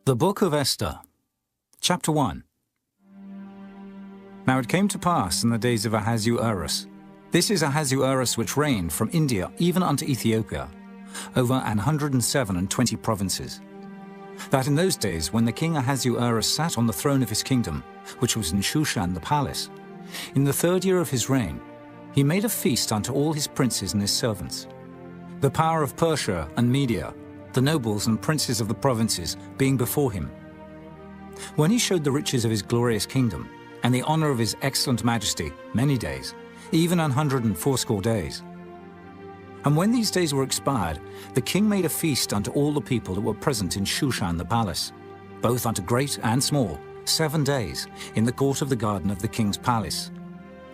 The Book of Esther, Chapter 1. Now it came to pass in the days of Ahasuerus. This is Ahasuerus which reigned from India even unto Ethiopia, over 127 provinces. That in those days, when the king Ahasuerus sat on the throne of his kingdom, which was in Shushan the palace, in the 3rd year of his reign, he made a feast unto all his princes and his servants. The power of Persia and Media, the nobles and princes of the provinces, being before him. When he showed the riches of his glorious kingdom, and the honor of his excellent majesty, many days, even 180 days. And when these days were expired, the king made a feast unto all the people that were present in Shushan the palace, both unto great and small, 7 days, in the court of the garden of the king's palace,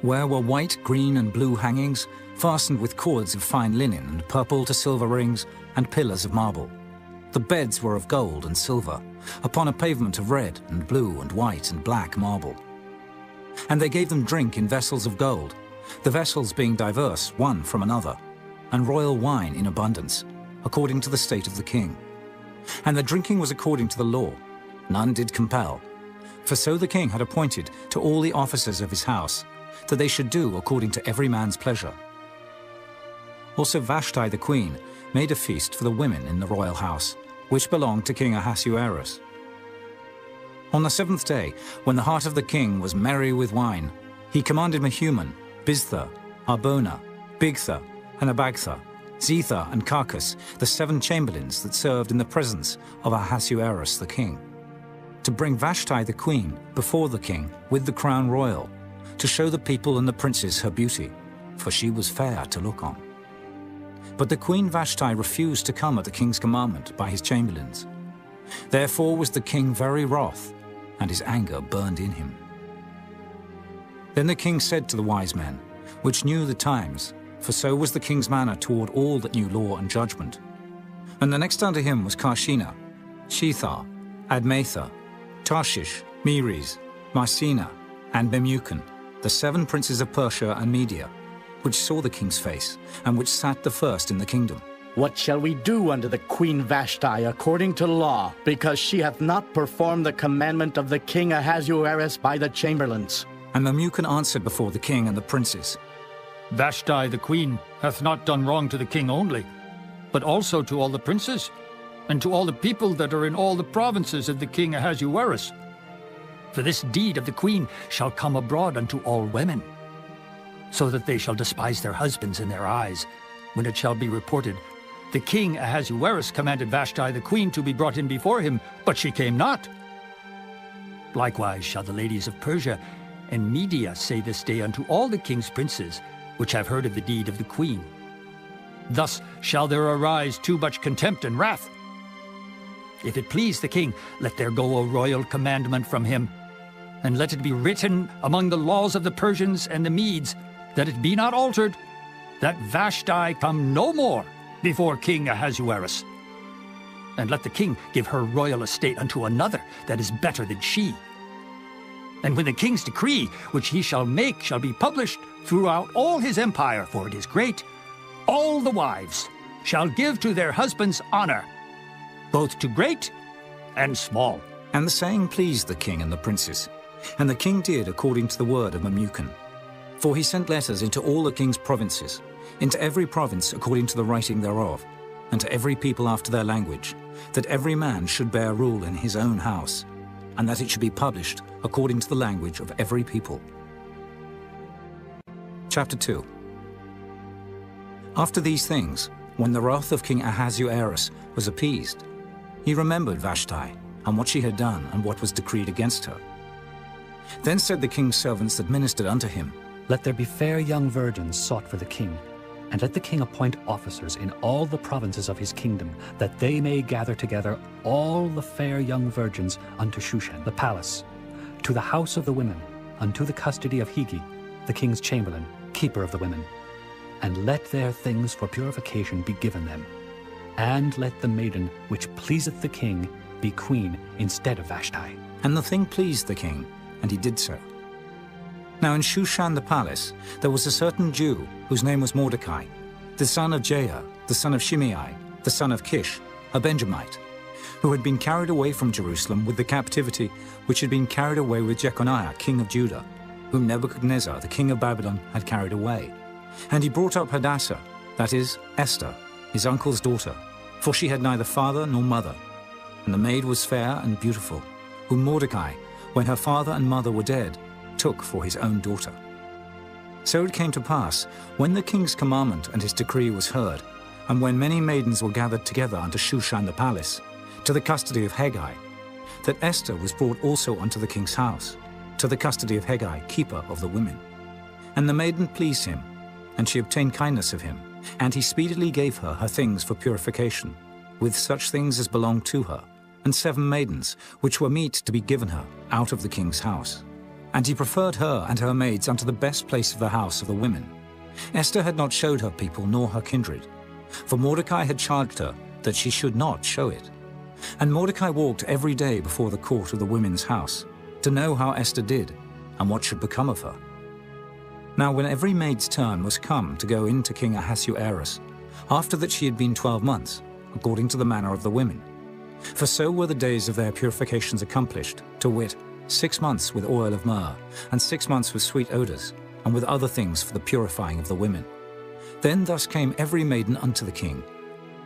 where were white, green, and blue hangings, fastened with cords of fine linen, and purple to silver rings, and pillars of marble. The beds were of gold and silver, upon a pavement of red, and blue, and white, and black marble. And they gave them drink in vessels of gold, the vessels being diverse one from another, and royal wine in abundance, according to the state of the king. And the drinking was according to the law, none did compel. For so the king had appointed to all the officers of his house, that they should do according to every man's pleasure. Also Vashti the queen made a feast for the women in the royal house, which belonged to King Ahasuerus. On the 7th day, when the heart of the king was merry with wine, he commanded Mehuman, Biztha, Arbona, Bigtha, and Abagtha, Zetha, and Carcas, the 7 chamberlains that served in the presence of Ahasuerus the king, to bring Vashti the queen before the king with the crown royal, to show the people and the princes her beauty, for she was fair to look on. But the queen Vashti refused to come at the king's commandment by his chamberlains. Therefore was the king very wroth, and his anger burned in him. Then the king said to the wise men, which knew the times, for so was the king's manner toward all that knew law and judgment. And the next unto him was Carshena, Shethar, Admatha, Tarshish, Meres, Marsena, and Memucan, the 7 princes of Persia and Media, which saw the king's face, and which sat the first in the kingdom. What shall we do unto the queen Vashti according to law, because she hath not performed the commandment of the king Ahasuerus by the chamberlains? And Memucan answered before the king and the princes, Vashti the queen hath not done wrong to the king only, but also to all the princes, and to all the people that are in all the provinces of the king Ahasuerus. For this deed of the queen shall come abroad unto all women, so that they shall despise their husbands in their eyes, when it shall be reported, the king Ahasuerus commanded Vashti the queen to be brought in before him, but she came not. Likewise shall the ladies of Persia and Media say this day unto all the king's princes, which have heard of the deed of the queen. Thus shall there arise too much contempt and wrath. If it please the king, let there go a royal commandment from him, and let it be written among the laws of the Persians and the Medes, that it be not altered, that Vashti come no more before King Ahasuerus. And let the king give her royal estate unto another that is better than she. And when the king's decree, which he shall make, shall be published throughout all his empire, for it is great, all the wives shall give to their husbands honor, both to great and small. And the saying pleased the king and the princes. And the king did according to the word of Memucan. For he sent letters into all the king's provinces, into every province according to the writing thereof, and to every people after their language, that every man should bear rule in his own house, and that it should be published according to the language of every people. Chapter 2. After these things, when the wrath of King Ahasuerus was appeased, he remembered Vashti, and what she had done, and what was decreed against her. Then said the king's servants that ministered unto him, Let there be fair young virgins sought for the king, and let the king appoint officers in all the provinces of his kingdom, that they may gather together all the fair young virgins unto Shushan the palace, to the house of the women, unto the custody of Higi, the king's chamberlain, keeper of the women. And let their things for purification be given them. And let the maiden which pleaseth the king be queen instead of Vashti. And the thing pleased the king, and he did so. Now in Shushan the palace there was a certain Jew, whose name was Mordecai, the son of Jair, the son of Shimei, the son of Kish, a Benjamite, who had been carried away from Jerusalem with the captivity which had been carried away with Jeconiah, king of Judah, whom Nebuchadnezzar, the king of Babylon, had carried away. And he brought up Hadassah, that is, Esther, his uncle's daughter, for she had neither father nor mother. And the maid was fair and beautiful, whom Mordecai, when her father and mother were dead, took for his own daughter. So it came to pass, when the king's commandment and his decree was heard, and when many maidens were gathered together unto Shushan the palace, to the custody of Hegai, that Esther was brought also unto the king's house, to the custody of Hegai, keeper of the women. And the maiden pleased him, and she obtained kindness of him, and he speedily gave her her things for purification, with such things as belonged to her, and 7 maidens, which were meet to be given her out of the king's house. And he preferred her and her maids unto the best place of the house of the women. Esther had not showed her people nor her kindred, for Mordecai had charged her that she should not show it. And Mordecai walked every day before the court of the women's house, to know how Esther did, and what should become of her. Now when every maid's turn was come to go in to King Ahasuerus, after that she had been 12 months, according to the manner of the women. For so were the days of their purifications accomplished, to wit, 6 months with oil of myrrh, and 6 months with sweet odours, and with other things for the purifying of the women. Then thus came every maiden unto the king.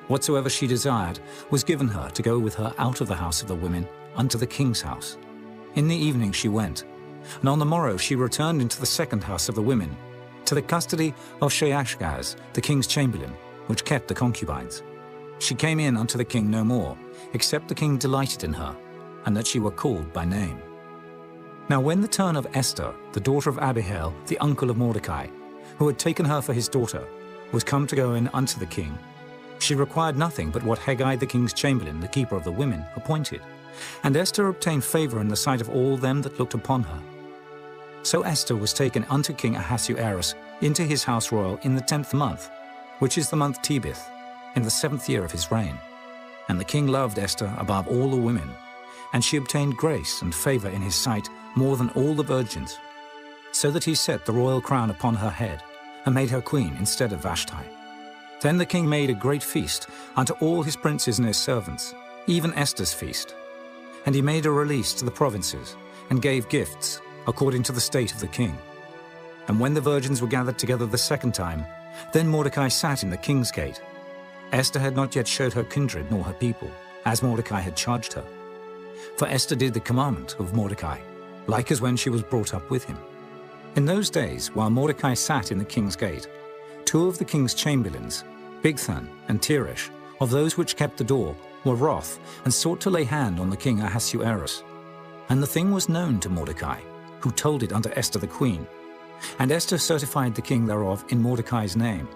Whatsoever she desired was given her to go with her out of the house of the women unto the king's house. In the evening she went, and on the morrow she returned into the second house of the women, to the custody of Sheashgaz, the king's chamberlain, which kept the concubines. She came in unto the king no more, except the king delighted in her, and that she were called by name. Now when the turn of Esther, the daughter of Abihail, the uncle of Mordecai, who had taken her for his daughter, was come to go in unto the king, she required nothing but what Hegai the king's chamberlain, the keeper of the women, appointed. And Esther obtained favor in the sight of all them that looked upon her. So Esther was taken unto King Ahasuerus into his house royal in the 10th month, which is the month Tebeth, in the 7th year of his reign. And the king loved Esther above all the women, and she obtained grace and favor in his sight more than all the virgins, so that he set the royal crown upon her head, and made her queen instead of Vashti. Then the king made a great feast unto all his princes and his servants, even Esther's feast. And he made a release to the provinces, and gave gifts, according to the state of the king. And when the virgins were gathered together the second time, then Mordecai sat in the king's gate. Esther had not yet showed her kindred nor her people, as Mordecai had charged her. For Esther did the commandment of Mordecai, like as when she was brought up with him. In those days, while Mordecai sat in the king's gate, 2 of the king's chamberlains, Bigthan and Teresh, of those which kept the door, were wroth, and sought to lay hand on the king Ahasuerus. And the thing was known to Mordecai, who told it unto Esther the queen. And Esther certified the king thereof in Mordecai's name.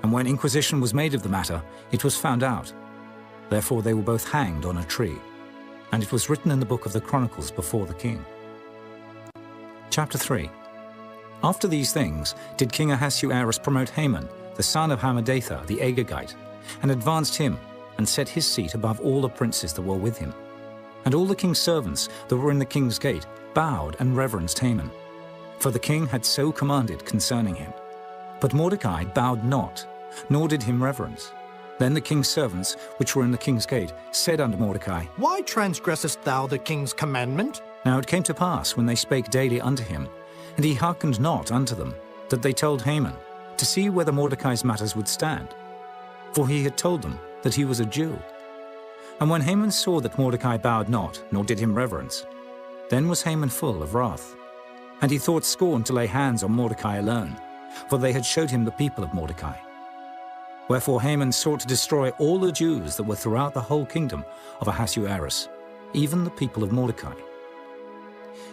And when inquisition was made of the matter, it was found out. Therefore they were both hanged on a tree. And it was written in the book of the Chronicles before the king. Chapter 3. After these things did King Ahasuerus promote Haman, the son of Hammedatha the Agagite, and advanced him, and set his seat above all the princes that were with him. And all the king's servants that were in the king's gate bowed and reverenced Haman, for the king had so commanded concerning him. But Mordecai bowed not, nor did him reverence. Then the king's servants, which were in the king's gate, said unto Mordecai, Why transgressest thou the king's commandment? Now it came to pass, when they spake daily unto him, and he hearkened not unto them, that they told Haman, to see whether Mordecai's matters would stand. For he had told them that he was a Jew. And when Haman saw that Mordecai bowed not, nor did him reverence, then was Haman full of wrath. And he thought scorn to lay hands on Mordecai alone, for they had showed him the people of Mordecai. Wherefore Haman sought to destroy all the Jews that were throughout the whole kingdom of Ahasuerus, even the people of Mordecai.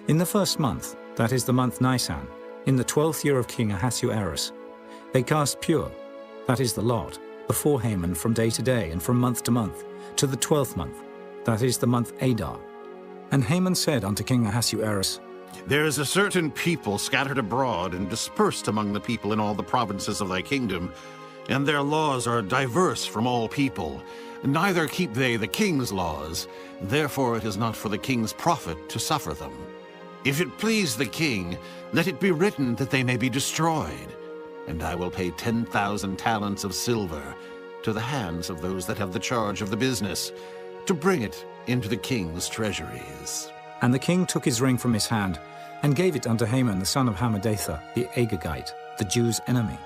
In the 1st month, that is the month Nisan, in the 12th year of King Ahasuerus, they cast pure, that is the lot, before Haman from day to day and from month to month, to the 12th month, that is the month Adar. And Haman said unto King Ahasuerus, There is a certain people scattered abroad and dispersed among the people in all the provinces of thy kingdom, and their laws are diverse from all people. Neither keep they the king's laws, therefore it is not for the king's profit to suffer them. If it please the king, let it be written that they may be destroyed, and I will pay 10,000 talents of silver to the hands of those that have the charge of the business, to bring it into the king's treasuries. And the king took his ring from his hand, and gave it unto Haman the son of Hammedatha, the Agagite, the Jews' enemy.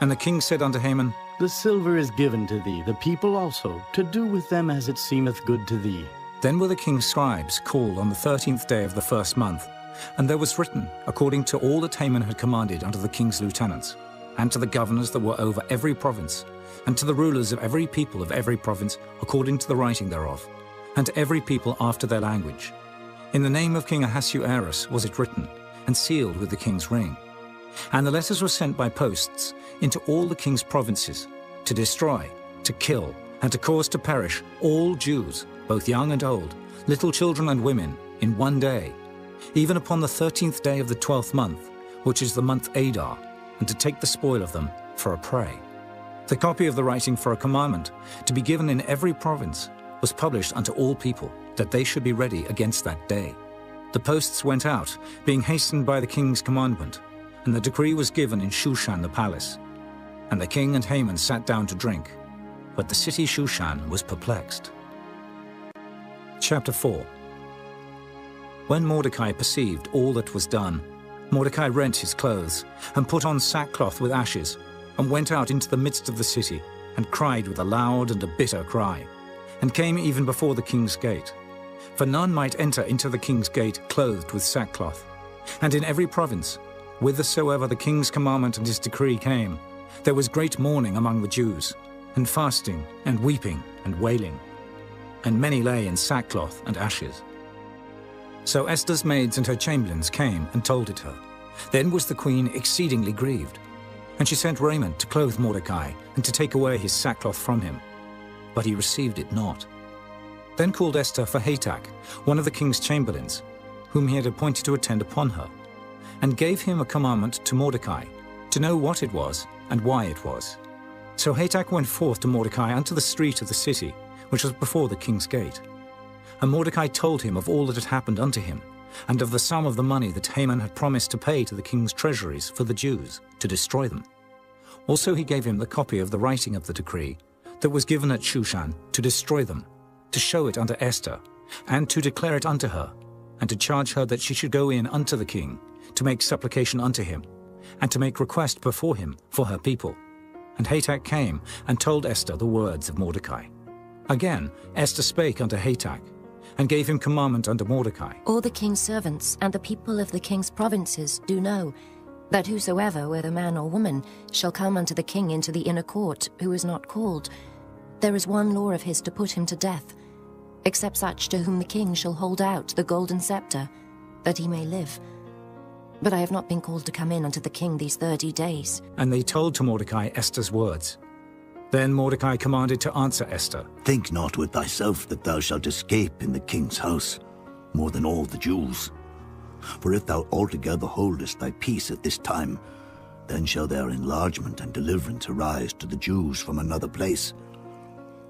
And the king said unto Haman, The silver is given to thee, the people also, to do with them as it seemeth good to thee. Then were the king's scribes called on the 13th day of the first month, and there was written, according to all that Haman had commanded unto the king's lieutenants, and to the governors that were over every province, and to the rulers of every people of every province, according to the writing thereof, and to every people after their language. In the name of King Ahasuerus was it written, and sealed with the king's ring. And the letters were sent by posts into all the king's provinces, to destroy, to kill, and to cause to perish all Jews, both young and old, little children and women, in one day, even upon the 13th day of the 12th month, which is the month Adar, and to take the spoil of them for a prey. The copy of the writing for a commandment, to be given in every province, was published unto all people, that they should be ready against that day. The posts went out, being hastened by the king's commandment, and the decree was given in Shushan the palace. And the king and Haman sat down to drink, but the city Shushan was perplexed. Chapter 4. When Mordecai perceived all that was done, Mordecai rent his clothes, and put on sackcloth with ashes, and went out into the midst of the city, and cried with a loud and a bitter cry, and came even before the king's gate. For none might enter into the king's gate clothed with sackcloth. And in every province, whithersoever the king's commandment and his decree came, there was great mourning among the Jews, and fasting, and weeping, and wailing. And many lay in sackcloth and ashes. So Esther's maids and her chamberlains came and told it her. Then was the queen exceedingly grieved. And she sent raiment to clothe Mordecai, and to take away his sackcloth from him. But he received it not. Then called Esther for Hatach, one of the king's chamberlains, whom he had appointed to attend upon her, and gave him a commandment to Mordecai, to know what it was, and why it was. So Hatach went forth to Mordecai unto the street of the city, which was before the king's gate. And Mordecai told him of all that had happened unto him, and of the sum of the money that Haman had promised to pay to the king's treasuries for the Jews, to destroy them. Also he gave him the copy of the writing of the decree that was given at Shushan, to destroy them, to show it unto Esther, and to declare it unto her, and to charge her that she should go in unto the king, to make supplication unto him, and to make request before him for her people. And Hatach came and told Esther the words of Mordecai. Again Esther spake unto Hatach, and gave him commandment unto Mordecai. All the king's servants and the people of the king's provinces do know that whosoever, whether man or woman, shall come unto the king into the inner court, who is not called, there is one law of his to put him to death, except such to whom the king shall hold out the golden scepter, that he may live. But I have not been called to come in unto the king these 30 days. And they told to Mordecai Esther's words. Then Mordecai commanded to answer Esther. Think not with thyself that thou shalt escape in the king's house, more than all the Jews. For if thou altogether holdest thy peace at this time, then shall their enlargement and deliverance arise to the Jews from another place.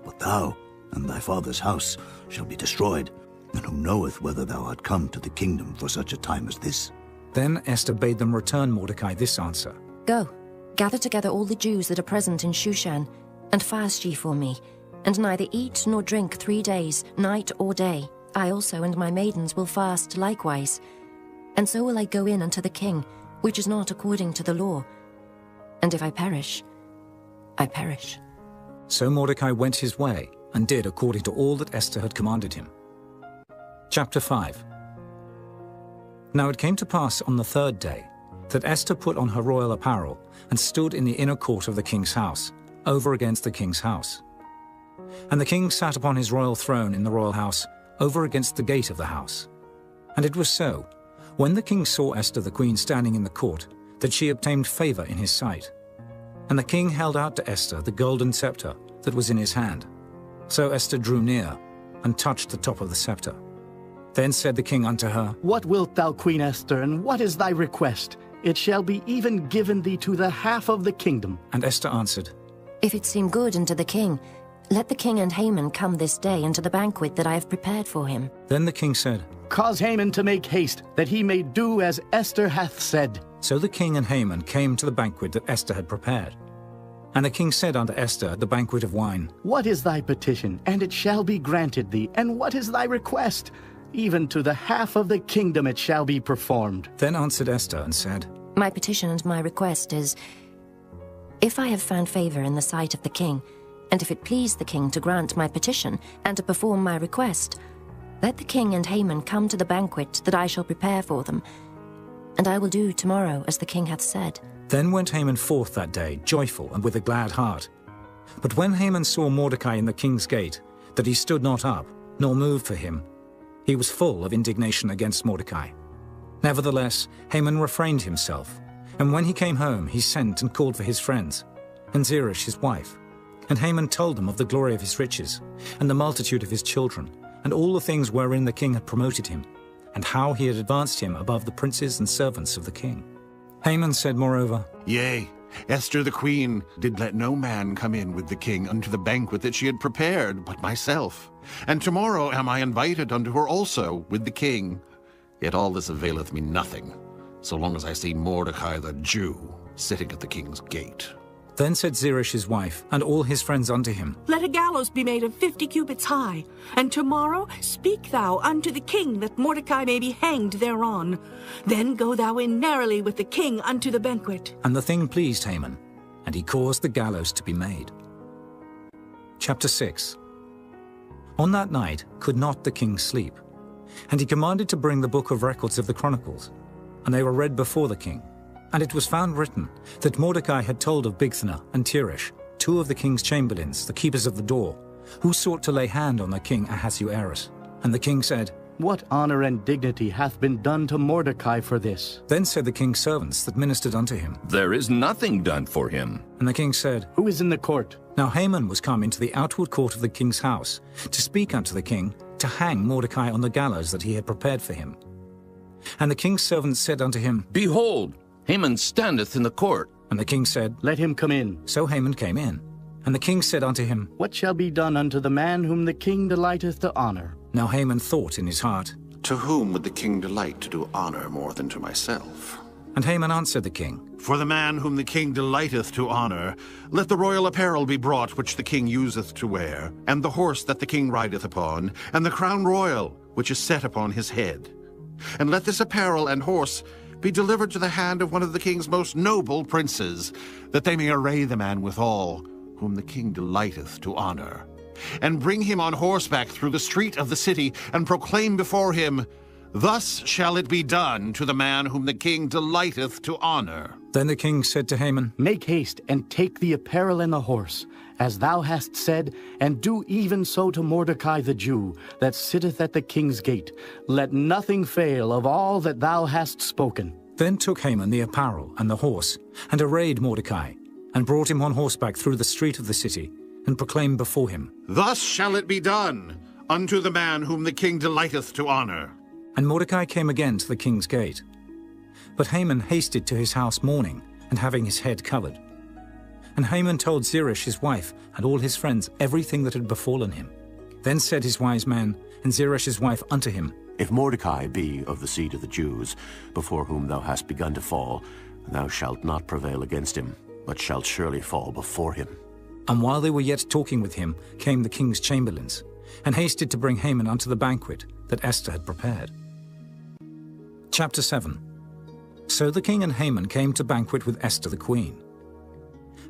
But thou and thy father's house shall be destroyed, and who knoweth whether thou art come to the kingdom for such a time as this? Then Esther bade them return Mordecai this answer. Go, gather together all the Jews that are present in Shushan, and fast ye for me, and neither eat nor drink 3 days, night or day. I also and my maidens will fast likewise. And so will I go in unto the king, which is not according to the law. And if I perish, I perish. So Mordecai went his way, and did according to all that Esther had commanded him. Chapter 5. Now it came to pass on the 3rd day, that Esther put on her royal apparel, and stood in the inner court of the king's house, over against the king's house. And the king sat upon his royal throne in the royal house, over against the gate of the house. And it was so, when the king saw Esther the queen standing in the court, that she obtained favor in his sight. And the king held out to Esther the golden scepter that was in his hand. So Esther drew near, and touched the top of the scepter. Then said the king unto her, What wilt thou, Queen Esther, and what is thy request? It shall be even given thee to the half of the kingdom. And Esther answered, If it seem good unto the king, let the king and Haman come this day unto the banquet that I have prepared for him. Then the king said, Cause Haman to make haste, that he may do as Esther hath said. So the king and Haman came to the banquet that Esther had prepared. And the king said unto Esther at the banquet of wine, What is thy petition? And it shall be granted thee. And what is thy request? Even to the half of the kingdom it shall be performed. Then answered Esther and said, My petition and my request is, if I have found favor in the sight of the king, and if it please the king to grant my petition and to perform my request, let the king and Haman come to the banquet that I shall prepare for them, and I will do tomorrow as the king hath said. Then went Haman forth that day, joyful and with a glad heart. But when Haman saw Mordecai in the king's gate, that he stood not up, nor moved for him, he was full of indignation against Mordecai. Nevertheless, Haman refrained himself, and when he came home, he sent and called for his friends, and Zeresh his wife. And Haman told them of the glory of his riches, and the multitude of his children, and all the things wherein the king had promoted him, and how he had advanced him above the princes and servants of the king. Haman said moreover, Yea, Esther the queen did let no man come in with the king unto the banquet that she had prepared, but myself. And tomorrow am I invited unto her also with the king. Yet all this availeth me nothing, so long as I see Mordecai the Jew sitting at the king's gate. Then said Zeresh his wife, and all his friends unto him, Let a gallows be made of 50 cubits high, and tomorrow speak thou unto the king that Mordecai may be hanged thereon. Then go thou in narrowly with the king unto the banquet. And the thing pleased Haman, and he caused the gallows to be made. Chapter 6. On that night could not the king sleep, and he commanded to bring the book of records of the Chronicles, and they were read before the king. And it was found written that Mordecai had told of Bigthana and Teresh, two of the king's chamberlains, the keepers of the door, who sought to lay hand on the king Ahasuerus. And the king said, What honor and dignity hath been done to Mordecai for this? Then said the king's servants that ministered unto him, There is nothing done for him. And the king said, Who is in the court? Now Haman was come into the outward court of the king's house, to speak unto the king, to hang Mordecai on the gallows that he had prepared for him. And the king's servants said unto him, Behold, Haman standeth in the court. And the king said, Let him come in. So Haman came in. And the king said unto him, What shall be done unto the man whom the king delighteth to honor? Now Haman thought in his heart, To whom would the king delight to do honor more than to myself? And Haman answered the king, For the man whom the king delighteth to honor, let the royal apparel be brought which the king useth to wear, and the horse that the king rideth upon, and the crown royal which is set upon his head. And let this apparel and horse be delivered to the hand of one of the king's most noble princes, that they may array the man withal, whom the king delighteth to honor, and bring him on horseback through the street of the city, and proclaim before him, Thus shall it be done to the man whom the king delighteth to honor. Then the king said to Haman, Make haste, and take the apparel and the horse, as thou hast said, and do even so to Mordecai the Jew, that sitteth at the king's gate. Let nothing fail of all that thou hast spoken. Then took Haman the apparel and the horse, and arrayed Mordecai, and brought him on horseback through the street of the city, and proclaimed before him, Thus shall it be done unto the man whom the king delighteth to honor. And Mordecai came again to the king's gate. But Haman hasted to his house mourning, and having his head covered. And Haman told Zeresh his wife and all his friends everything that had befallen him. Then said his wise men and Zeresh his wife unto him, If Mordecai be of the seed of the Jews, before whom thou hast begun to fall, thou shalt not prevail against him, but shalt surely fall before him. And while they were yet talking with him, came the king's chamberlains, and hasted to bring Haman unto the banquet that Esther had prepared. Chapter 7. So the king and Haman came to banquet with Esther the queen.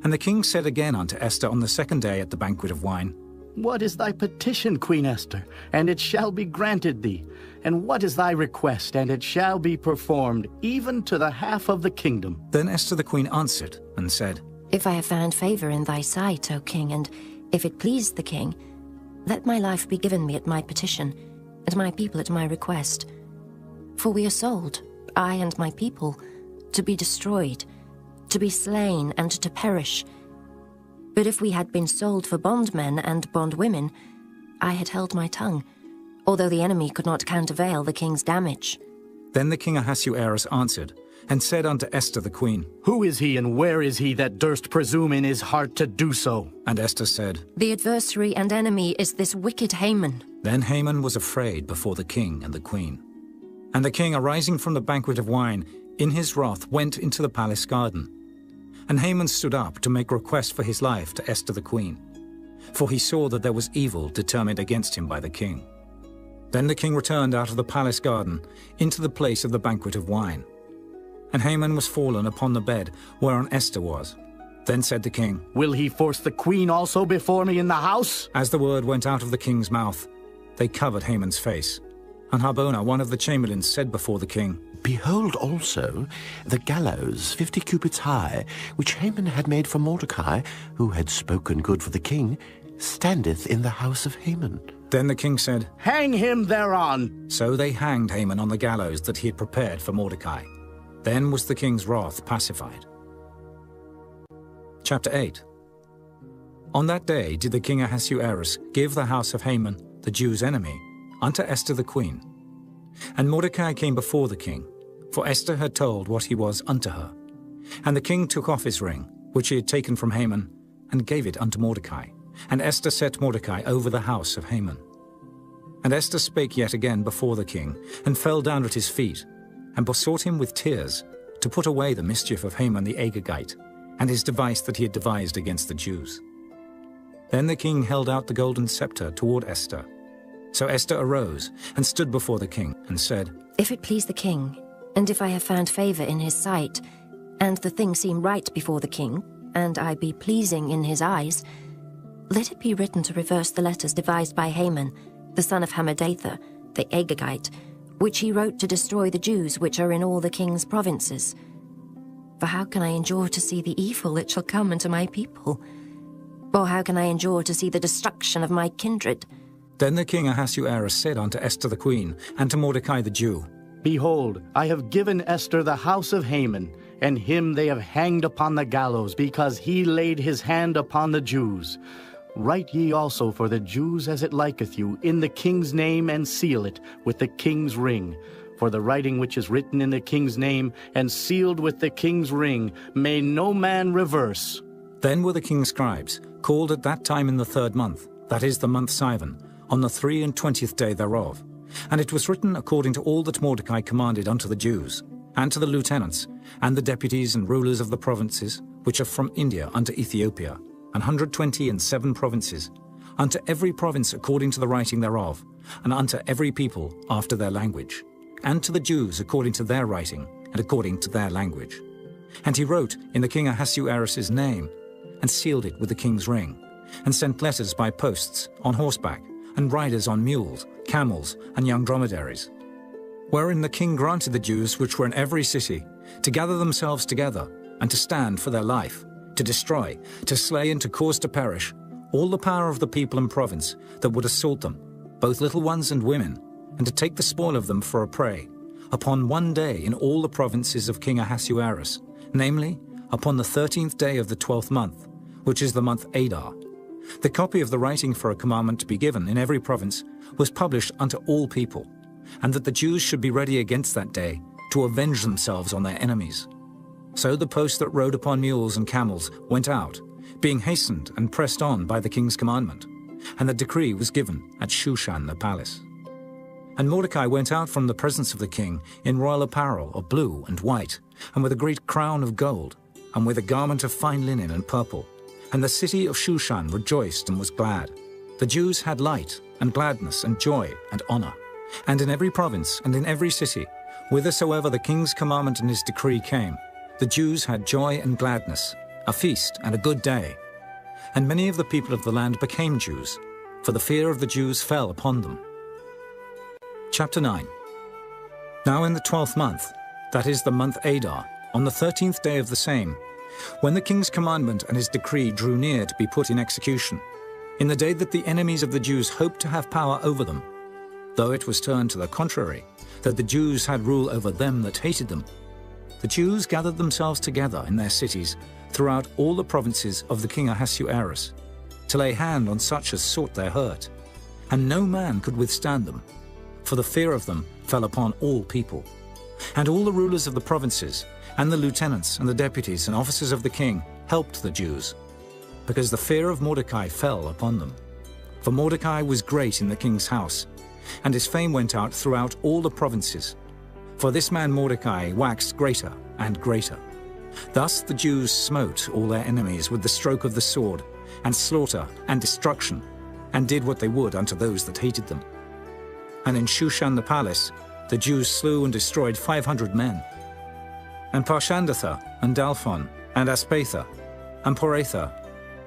And the king said again unto Esther on the second day at the banquet of wine, What is thy petition, Queen Esther? And it shall be granted thee. And what is thy request? And it shall be performed, even to the half of the kingdom. Then Esther the queen answered and said, If I have found favor in thy sight, O king, and if it please the king, let my life be given me at my petition, and my people at my request. For we are sold, I and my people, to be destroyed, to be slain, and to perish. But if we had been sold for bondmen and bondwomen, I had held my tongue, although the enemy could not countervail the king's damage. Then the king Ahasuerus answered, and said unto Esther the queen, Who is he, and where is he that durst presume in his heart to do so? And Esther said, The adversary and enemy is this wicked Haman. Then Haman was afraid before the king and the queen. And the king, arising from the banquet of wine, in his wrath went into the palace garden. And Haman stood up to make request for his life to Esther the queen, for he saw that there was evil determined against him by the king. Then the king returned out of the palace garden into the place of the banquet of wine. And Haman was fallen upon the bed whereon Esther was. Then said the king, Will he force the queen also before me in the house? As the word went out of the king's mouth, they covered Haman's face. And Harbona, one of the chamberlains, said before the king, Behold also the gallows 50 cubits high, which Haman had made for Mordecai, who had spoken good for the king, standeth in the house of Haman. Then the king said, Hang him thereon. So they hanged Haman on the gallows that he had prepared for Mordecai. Then was the king's wrath pacified. Chapter 8. On that day did the king Ahasuerus give the house of Haman, the Jews' enemy, unto Esther the queen. And Mordecai came before the king, for Esther had told what he was unto her. And the king took off his ring, which he had taken from Haman, and gave it unto Mordecai. And Esther set Mordecai over the house of Haman. And Esther spake yet again before the king, and fell down at his feet, and besought him with tears to put away the mischief of Haman the Agagite, and his device that he had devised against the Jews. Then the king held out the golden scepter toward Esther. So Esther arose and stood before the king, and said, If it please the king, and if I have found favor in his sight, and the thing seem right before the king, and I be pleasing in his eyes, let it be written to reverse the letters devised by Haman, the son of Hammedatha, the Agagite, which he wrote to destroy the Jews which are in all the king's provinces. For how can I endure to see the evil that shall come unto my people? Or how can I endure to see the destruction of my kindred? Then the king Ahasuerus said unto Esther the queen, and to Mordecai the Jew, Behold, I have given Esther the house of Haman, and him they have hanged upon the gallows, because he laid his hand upon the Jews. Write ye also for the Jews as it liketh you, in the king's name, and seal it with the king's ring. For the writing which is written in the king's name, and sealed with the king's ring, may no man reverse. Then were the king's scribes called at that time in the 3rd month, that is the month Sivan, on the 23 day thereof. And it was written according to all that Mordecai commanded unto the Jews, and to the lieutenants, and the deputies and rulers of the provinces, which are from India unto Ethiopia, 127 provinces, unto every province according to the writing thereof, and unto every people after their language, and to the Jews according to their writing, and according to their language. And he wrote in the king Ahasuerus' name, and sealed it with the king's ring, and sent letters by posts, on horseback, and riders on mules, camels, and young dromedaries. Wherein the king granted the Jews which were in every city to gather themselves together, and to stand for their life, to destroy, to slay, and to cause to perish all the power of the people and province that would assault them, both little ones and women, and to take the spoil of them for a prey, upon one day in all the provinces of King Ahasuerus, namely, upon the 13th day of the 12th month, which is the month Adar. The copy of the writing for a commandment to be given in every province was published unto all people, and that the Jews should be ready against that day to avenge themselves on their enemies. So the posts that rode upon mules and camels went out, being hastened and pressed on by the king's commandment, and the decree was given at Shushan the palace. And Mordecai went out from the presence of the king in royal apparel of blue and white, and with a great crown of gold, and with a garment of fine linen and purple. And the city of Shushan rejoiced and was glad. The Jews had light and gladness and joy and honor. And in every province and in every city, whithersoever the king's commandment and his decree came, the Jews had joy and gladness, a feast and a good day. And many of the people of the land became Jews, for the fear of the Jews fell upon them. Chapter 9. Now in the 12th month, that is the month Adar, on the 13th day of the same, when the king's commandment and his decree drew near to be put in execution, in the day that the enemies of the Jews hoped to have power over them, though it was turned to the contrary, that the Jews had rule over them that hated them, the Jews gathered themselves together in their cities throughout all the provinces of the king Ahasuerus, to lay hand on such as sought their hurt, and no man could withstand them, for the fear of them fell upon all people. And all the rulers of the provinces, and the lieutenants and the deputies and officers of the king helped the Jews, because the fear of Mordecai fell upon them. For Mordecai was great in the king's house, and his fame went out throughout all the provinces. For this man Mordecai waxed greater and greater. Thus the Jews smote all their enemies with the stroke of the sword, and slaughter and destruction, and did what they would unto those that hated them. And in Shushan the palace the Jews slew and destroyed 500 men. And Parshandatha, and Dalphon, and Aspatha, and Poratha,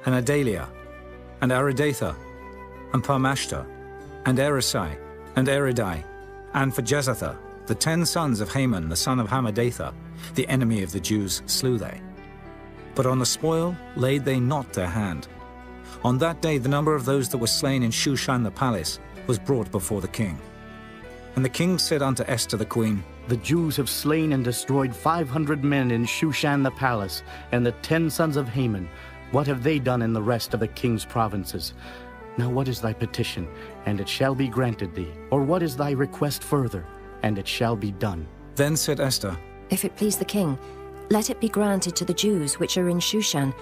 and Adalia, and Aridatha, and Parmashta, and Erisai, and Eridai, and for Jezatha, the 10 sons of Haman the son of Hammedatha, the enemy of the Jews, slew they. But on the spoil laid they not their hand. On that day the number of those that were slain in Shushan the palace was brought before the king. And the king said unto Esther the queen, The Jews have slain and destroyed 500 men in Shushan the palace, and the 10 sons of Haman. What have they done in the rest of the king's provinces? Now what is thy petition, and it shall be granted thee? Or what is thy request further, and it shall be done? Then said Esther, If it please the king, let it be granted to the Jews which are in Shushan,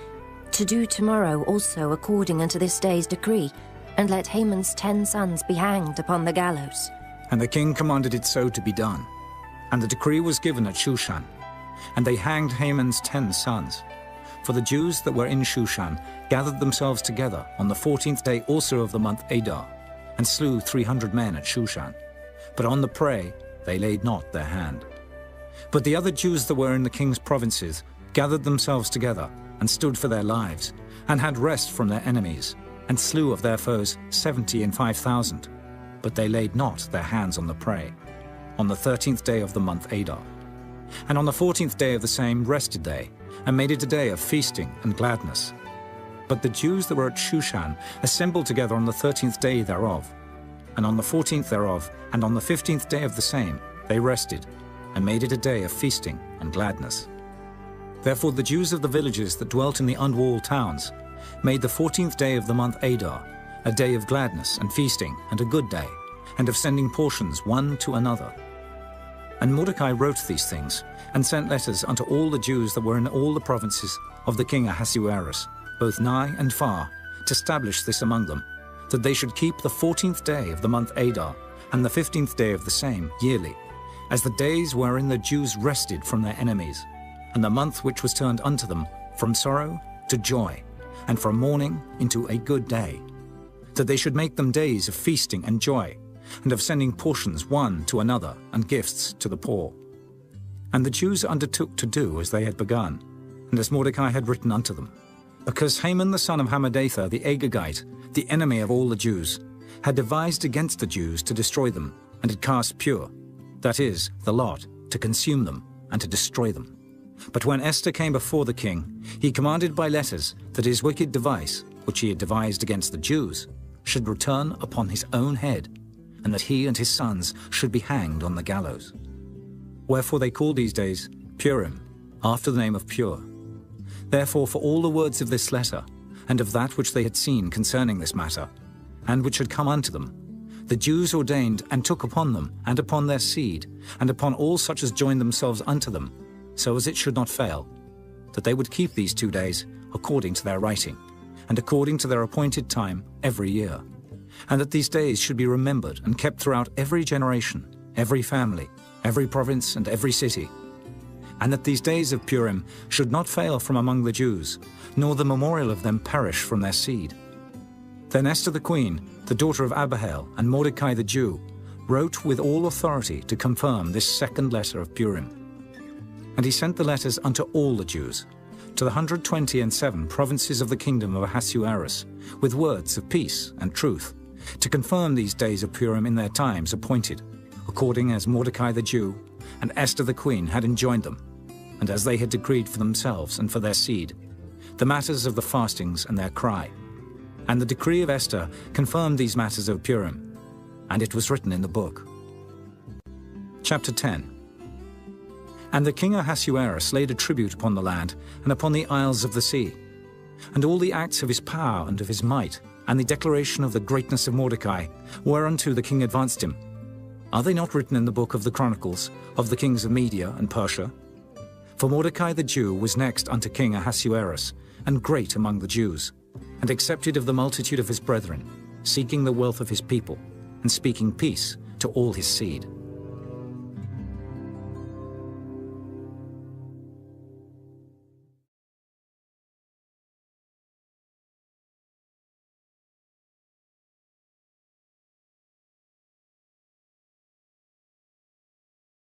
to do tomorrow also according unto this day's decree, and let Haman's 10 sons be hanged upon the gallows. And the king commanded it so to be done. And the decree was given at Shushan. And they hanged Haman's 10 sons. For the Jews that were in Shushan gathered themselves together on the 14th day also of the month Adar, and slew 300 men at Shushan. But on the prey they laid not their hand. But the other Jews that were in the king's provinces gathered themselves together, and stood for their lives, and had rest from their enemies, and slew of their foes 75,000. But they laid not their hands on the prey, on the 13th day of the month Adar. And on the 14th day of the same rested they, and made it a day of feasting and gladness. But the Jews that were at Shushan assembled together on the 13th day thereof. And on the 14th thereof, and on the 15th day of the same, they rested, and made it a day of feasting and gladness. Therefore the Jews of the villages that dwelt in the unwalled towns made the 14th day of the month Adar a day of gladness and feasting and a good day, and of sending portions one to another. And Mordecai wrote these things, and sent letters unto all the Jews that were in all the provinces of the king Ahasuerus, both nigh and far, to establish this among them, that they should keep the 14th day of the month Adar, and the 15th day of the same, yearly, as the days wherein the Jews rested from their enemies, and the month which was turned unto them from sorrow to joy, and from mourning into a good day, that they should make them days of feasting and joy, and of sending portions one to another, and gifts to the poor. And the Jews undertook to do as they had begun, and as Mordecai had written unto them, because Haman the son of Hammedatha the Agagite, the enemy of all the Jews, had devised against the Jews to destroy them, and had cast Pur, that is, the lot, to consume them, and to destroy them. But when Esther came before the king, he commanded by letters that his wicked device, which he had devised against the Jews, should return upon his own head, and that he and his sons should be hanged on the gallows. Wherefore they called these days Purim, after the name of Pur. Therefore for all the words of this letter, and of that which they had seen concerning this matter, and which had come unto them, the Jews ordained and took upon them, and upon their seed, and upon all such as joined themselves unto them, so as it should not fail, that they would keep these 2 days according to their writing, and according to their appointed time every year, and that these days should be remembered and kept throughout every generation, every family, every province, and every city, and that these days of Purim should not fail from among the Jews, nor the memorial of them perish from their seed. Then Esther the queen, the daughter of Abihail, and Mordecai the Jew, wrote with all authority to confirm this second letter of Purim. And he sent the letters unto all the Jews, to the 127 provinces of the kingdom of Ahasuerus, with words of peace and truth, to confirm these days of Purim in their times appointed, according as Mordecai the Jew and Esther the queen had enjoined them, and as they had decreed for themselves and for their seed, the matters of the fastings and their cry. And the decree of Esther confirmed these matters of Purim, and it was written in the book. Chapter 10. And the king Ahasuerus laid a tribute upon the land and upon the isles of the sea, and all the acts of his power and of his might, and the declaration of the greatness of Mordecai, whereunto the king advanced him. Are they not written in the book of the Chronicles of the kings of Media and Persia? For Mordecai the Jew was next unto King Ahasuerus, and great among the Jews, and accepted of the multitude of his brethren, seeking the wealth of his people, and speaking peace to all his seed.